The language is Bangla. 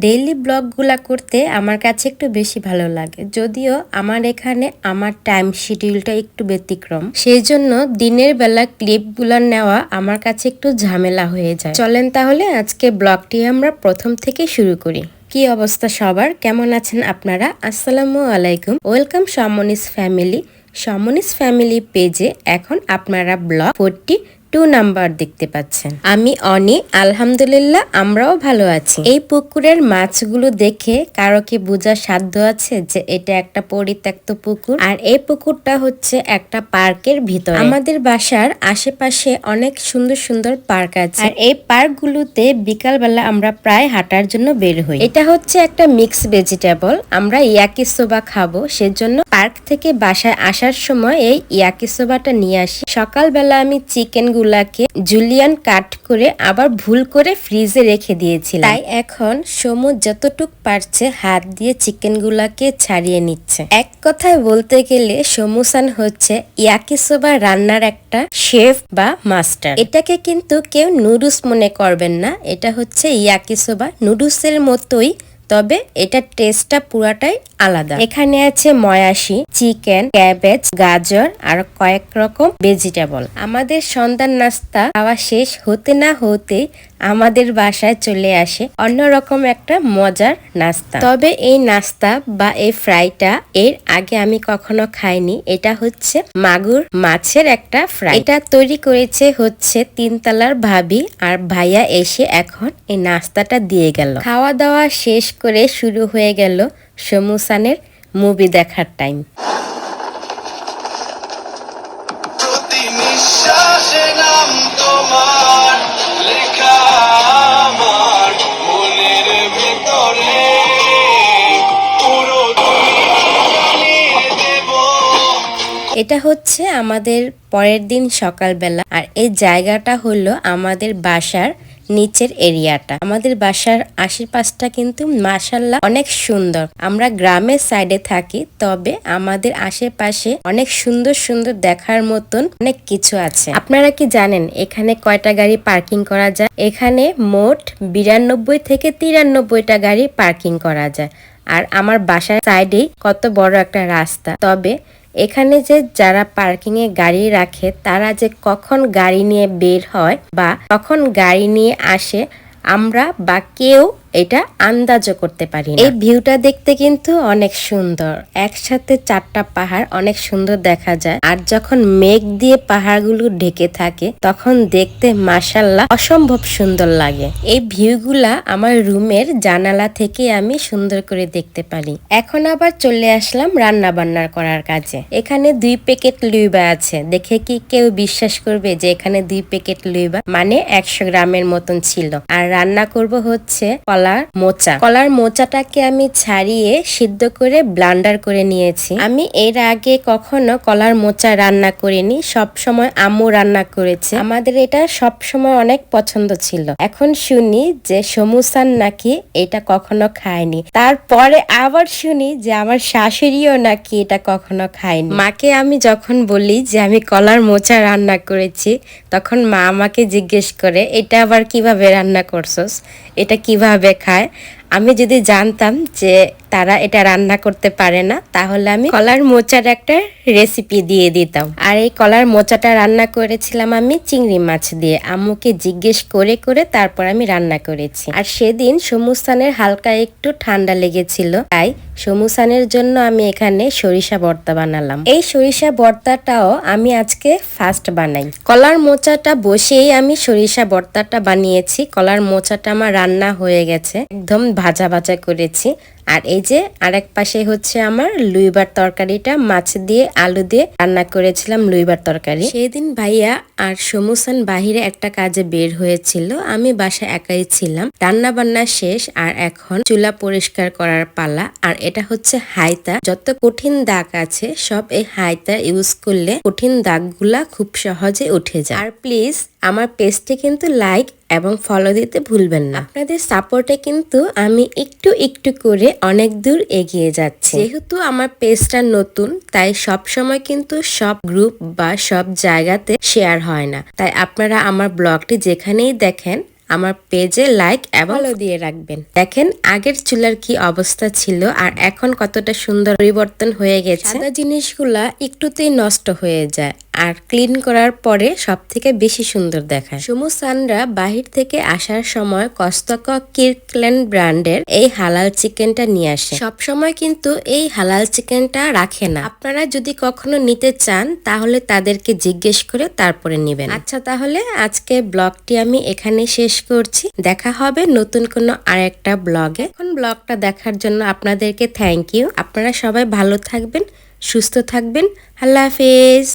ডেইলি ব্লগগুলা করতে আমার কাছে একটু বেশি ভালো লাগে, যদিও আমার এখানে আমার টাইম শিডিউলটা একটু ব্যতিক্রম। সেই জন্য দিনের বেলা ক্লিপগুলো নেওয়া আমার কাছে একটু ঝামেলা হয়ে যায়। চলেন তাহলে আজকে ব্লগটি আমরা প্রথম থেকে শুরু করি। কি অবস্থা সবার, কেমন আছেন আপনারা? আসসালামু আলাইকুম, ওয়েলকাম সমনিস ফ্যামিলি। সমনিস ফ্যামিলি পেজে এখন আপনারা ব্লগ 42 নাম্বার দেখতে পাচ্ছেন। আমি অনি, আলহামদুলিল্লাহ আমরাও ভালো আছি। এই পুকুরের মাছগুলো দেখে কারো কি বোঝার সাধ্য আছে যে এটা একটা পরিত্যক্ত পুকুর? আর এই পুকুরটা হচ্ছে একটা পার্কের ভিতরে। আমাদের বাসার আশেপাশে অনেক সুন্দর সুন্দর পার্ক আছে, আর এই পার্কগুলোতে বিকালবেলা আমরা প্রায় হাঁটার জন্য বের হই। এটা হচ্ছে একটা মিক্স ভেজিটেবল, আমরা ইয়াকিসোবা খাবো, সেজন্য পার্ক থেকে বাসায় আসার সময় এই ইয়াকিসোবাটা নিয়ে আসি। সকালবেলা আমি চিকেন গুলাকে জুলিয়ান কাট করে আবার ভুল করে ফ্রিজে রেখে দিয়েছিলাম, তাই এখন সমু যতটুক পারছে হাত দিয়ে চিকেন গুলাকে ছাড়িয়ে নিচ্ছে। এক কথায় বলতে গেলে সমুসান হচ্ছে ইয়াকিসোবা রান্নার একটা শেফ বা মাস্টার। এটাকে কিন্তু কেউ নুডলস মনে করবেন না, এটা হচ্ছে ইয়াকিসোবা নুডলসের মতোই, তবে এটা টেস্টটা পুরাটাই আলাদা। এখানে আছে ময়াশি, চিকেন, ক্যাবেজ, গাজর আর কয়েক রকম ভেজিটেবল। আমাদের সন্ধ্যার নাস্তা খাওয়া শেষ হতে না হতে আমাদের বাসায় চলে আসে অন্যরকম একটা মজার নাস্তা। তবে এই নাস্তা বা এই ফ্রাইটা এর আগে আমি কখনো খাইনি। এটা হচ্ছে মাগুর মাছের একটা ফ্রাই। এটা তৈরি করেছে হচ্ছে তিনতলার ভাবি, আর ভাইয়া এসে এখন এই নাস্তাটা দিয়ে গেল। খাওয়া দাওয়া শেষ করে শুরু হয়ে গেল সমুসানের মুভি দেখার টাইম। এটা হচ্ছে আমাদের পরের দিন সকালবেলা, আর এই জায়গাটা হলো আমাদের বাসার নিচের এরিয়াটা। আমাদের বাসার আশেপাশটা কিন্তু মাশাআল্লাহ অনেক সুন্দর। আমরা গ্রামের সাইডে থাকি, তবে আমাদের আশেপাশে অনেক সুন্দর সুন্দর দেখার মতন অনেক কিছু আছে। আপনারা কি জানেন এখানে কয়টা গাড়ি পার্কিং করা যায়? এখানে মোট 92 থেকে 93টা গাড়ি পার্কিং করা যায়। আর আমার বাসার সাইডেই কত বড় একটা রাস্তা। তবে এখানে যে যারা পার্কিং এ গাড়ি রাখে তারা যে কখন গাড়ি নিয়ে বের হয় বা কখন গাড়ি নিয়ে আসে, আমরা বা কেউ এটা আন্দাজও করতে পারি না। এই ভিউটা দেখতে কিন্তু অনেক সুন্দর, একসাথে 4টা পাহাড় অনেক সুন্দর দেখা যায়। আর যখন মেঘ দিয়ে পাহাড়গুলো ঢেকে থাকে তখন দেখতে মাশাআল্লাহ অসম্ভব সুন্দর লাগে। এই ভিউগুলা আমার রুমের জানালা থেকে আমি সুন্দর করে দেখতে পারি। এখন আবার চলে আসলাম রান্না বান্নার করার কাজে। এখানে 2 প্যাকেট লুইবা আছে। দেখে কি কেউ বিশ্বাস করবে যে এখানে 2 প্যাকেট লুইবা মানে 100 গ্রামের মতন ছিল। আর রান্না করব হচ্ছে কলার মোচা। কলার মোচাটাকে আমি ছাড়িয়ে সিদ্ধ করে ব্লান্ডার করে নিয়েছি। আমি এর আগে কখনো কলার মোচা রান্না করিনি, সব সময় আম্মু রান্না করেছে। আমাদের এটা সব সময় অনেক পছন্দ ছিল। এখন শুনি যে সমুসান নাকি এটা কখনো খায়নি, তারপরে আবার শুনি যে আমার শাশুড়িও নাকি এটা কখনো খায়নি। মাকে আমি যখন বলি যে আমি কলার মোচা রান্না করেছি, তখন মা আমাকে জিজ্ঞেস করে এটা আবার কিভাবে রান্না করছস, এটা কিভাবে খায়। আমি যদি জানতাম যে তারা এটা রান্না করতে পারে না, তাহলে আমি কলার মোচার একটা রেসিপি দিয়ে দিতাম। আর এই কলার মোচাটা রান্না করেছিলাম আমি চিংড়ি মাছ দিয়ে। আম্মুকে জিজ্ঞেস করে করে তারপর আমি রান্না করেছি। আর সেদিন সমুসানের হালকা একটু ঠান্ডা লেগেছিল, তাই সমুসানের জন্য আমি এখানে সরিষা ভর্তা বানালাম। এই সরিষা ভর্তাটাও আমি আজকে ফার্স্ট বানাই। কলার মোচাটা বসেই আমি সরিষা ভর্তাটা বানিয়েছি। কলার মোচাটা আমার রান্না হয়ে গেছে, একদম ভাজা ভাজা করেছি। আর এই যে আরেক পাশে হচ্ছে আমার লুইবার তরকারিটা, মাছ দিয়ে আলু দিয়ে রান্না করেছিলাম লুইবার তরকারি। সেদিন ভাইয়া আর সমুসান বাহিরে একটা কাজে বের হয়েছিল, আমি বাসায় একাই ছিলাম। রান্না বান্না শেষ, আর এখন চুলা পরিষ্কার করার পালা। আর এটা হচ্ছে হাইতা। যত কঠিন দাগ আছে সব এই হাইতা ইউজ করলে কঠিন দাগগুলা খুব সহজে উঠে যায়। আর প্লিজ আমার পেজটি কিন্তু লাইক এবং ফলো দিতে ভুলবেন না। আপনাদের সাপোর্টে কিন্তু আমি একটু একটু করে অনেক দূর এগিয়ে যাচ্ছি। যেহেতু আমার পেজটা নতুন, তাই সব সময় কিন্তু সব গ্রুপ বা সব জায়গাতে শেয়ার হয় না। তাই আপনারা আমার ব্লগটি যেখানেই দেখেন আমার পেজে লাইক এবং ফলো দিয়ে রাখবেন। দেখেন আগের চুলার কি অবস্থা ছিল আর এখন কতটা সুন্দর পরিবর্তন হয়ে গেছে। সাদা জিনিসগুলা একটুতেই নষ্ট হয়ে যায় আর ক্লিন করার পরে সব থেকে বেশি সুন্দর দেখায়। সুমুসানরা বাহির থেকে আসার সময় কস্তক কির্কল্যান্ড ব্র্যান্ডের এই হালাল চিকেনটা নিয়ে আসে। সব সময় কিন্তু এই হালাল চিকেনটা রাখে না। আপনারা যদি কখনো নিতে চান তাহলে তাদেরকে জিজ্ঞেস করে তারপরে নেবেন। আচ্ছা, তাহলে আজকে ব্লগটি আমি এখানে শেষ করছি। দেখা হবে নতুন কোনো আরেকটা ব্লগে। এখন ব্লগটা দেখার জন্য আপনাদেরকে থ্যাংক ইউ। আপনারা সবাই ভালো থাকবেন, সুস্থ থাকবেন। আল্লাহ হাফেজ।